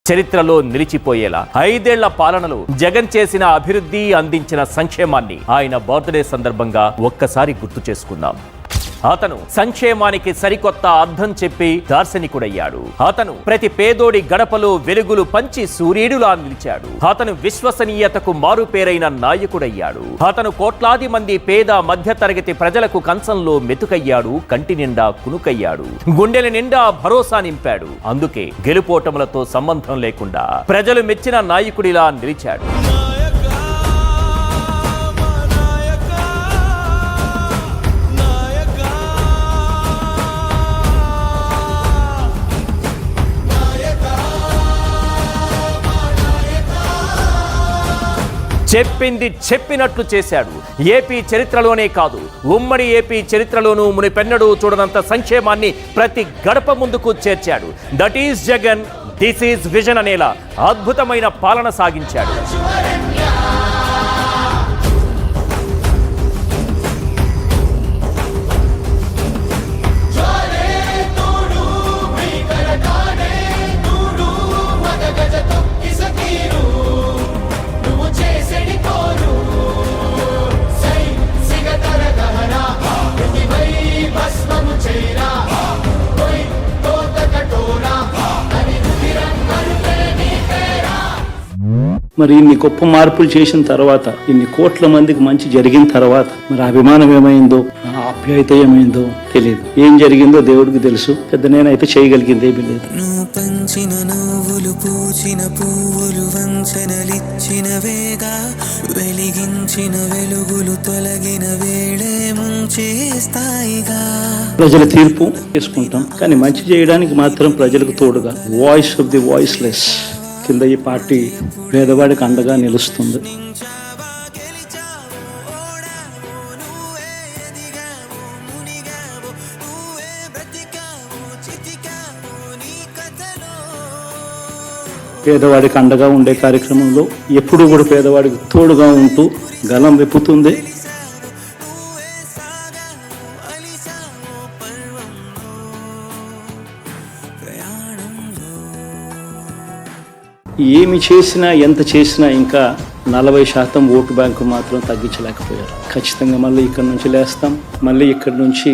చరిత్రలో నిలిచిపోయేలా 5 ఏళ్ల పాలనలో జగన్ చేసిన అభివృద్ధి అందించిన సంక్షేమాన్ని ఆయన బర్త్డే సందర్భంగా ఒక్కసారి గుర్తు చేసుకుందాం. అతను సంక్షేమానికి సరికొత్త అర్థం చెప్పి దార్శనికుడయ్యాడు. అతను ప్రతి పేదోడి గడపలో వెలుగులు పంచి సూర్యుడులా నిలిచాడు. అతను విశ్వసనీయతకు మారుపేరైన నాయకుడయ్యాడు. అతను కోట్లాది మంది పేద మధ్య తరగతి ప్రజలకు కంచంలో మెతుకయ్యాడు. కంటి నిండా కునుకయ్యాడు. గుండెల నిండా భరోసా నింపాడు. అందుకే గెలుపోటములతో సంబంధం లేకుండా ప్రజలు మెచ్చిన నాయకుడిలా నిలిచాడు. చెప్పింది చెప్పినట్లు చేశాడు. ఏపీ చరిత్రలోనే కాదు, ఉమ్మడి ఏపీ చరిత్రలోనూ మునిపెన్నడూ చూడనంత సంక్షేమాన్ని ప్రతి గడప ముందుకు చేర్చాడు. That is Jagan, this is vision అనేలా అద్భుతమైన పాలన సాగించాడు. మరి ఇన్ని గొప్ప మార్పులు చేసిన తర్వాత, ఇన్ని కోట్ల మందికి మంచి జరిగిన తర్వాత మరి అభిమానం ఏమైందో, ఆప్యాయత ఏమైందో తెలియదు. ఏం జరిగిందో దేవుడికి తెలుసు. పెద్ద నేనైతే చేయగలిగింది ఏమీ లేదు. నువ్వు పంచిన నవ్వులు, పూచిన పువ్వులు, వంచనలిచ్చిన వేగా, వెలిగించిన వెలుగులు తొలగిన వేళే ముంచేస్తాయిగా. ప్రజల తీర్పు చేసుకుంటాం, కానీ మంచి చేయడానికి మాత్రం ప్రజలకు తోడుగా వాయిస్ ఆఫ్ ది వాయిస్లెస్ కింద ఈ పార్టీ పేదవాడికి అండగా నిలుస్తుంది. పేదవాడికి అండగా ఉండే కార్యక్రమంలో ఎప్పుడూ కూడా పేదవాడికి తోడుగా ఉంటూ గలం విప్పుతుంది. ఏమి చేసినా, ఎంత చేసినా ఇంకా 40% ఓటు బ్యాంకు మాత్రం తగ్గించలేకపోయారు. ఖచ్చితంగా మళ్ళీ ఇక్కడి నుంచి లేస్తాం. మళ్ళీ ఇక్కడి నుంచి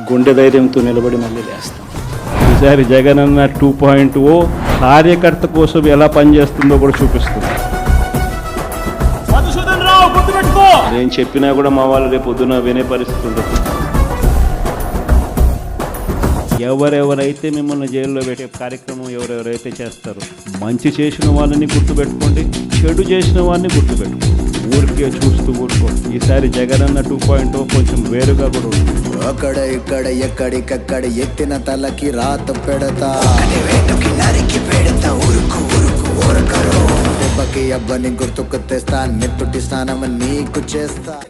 గుండె ధైర్యంతో నిలబడి మళ్ళీ లేస్తాం. ఈసారి జగన్ అన్న 2.0 కార్యకర్త కోసం ఎలా పనిచేస్తుందో కూడా చూపిస్తుంది. నేను చెప్పినా కూడా మా వాళ్ళు రేపు పొద్దున వినే పరిస్థితి ఉండదు. ఎవరెవరైతే మిమ్మల్ని జైల్లో పెట్టే కార్యక్రమం ఎవరెవరైతే చేస్తారో, మంచి చేసిన వాళ్ళని గుర్తుపెట్టుకోండి, చెడు చేసిన వాళ్ళని గుర్తుపెట్టుకోండి. ఊరికే చూస్తూ ఊరుకోండి. ఈసారి జగనన్న 2.0 కొంచెం వేరుగా కూడా ఉంటుంది. అక్కడ ఇక్కడ ఎక్కడికక్కడ ఎత్తిన తలకి రాత పెడతా, దెబ్బకి అబ్బని గుర్తుకు తెస్తా, నెత్తుటి స్నానం నీకు చేస్తా.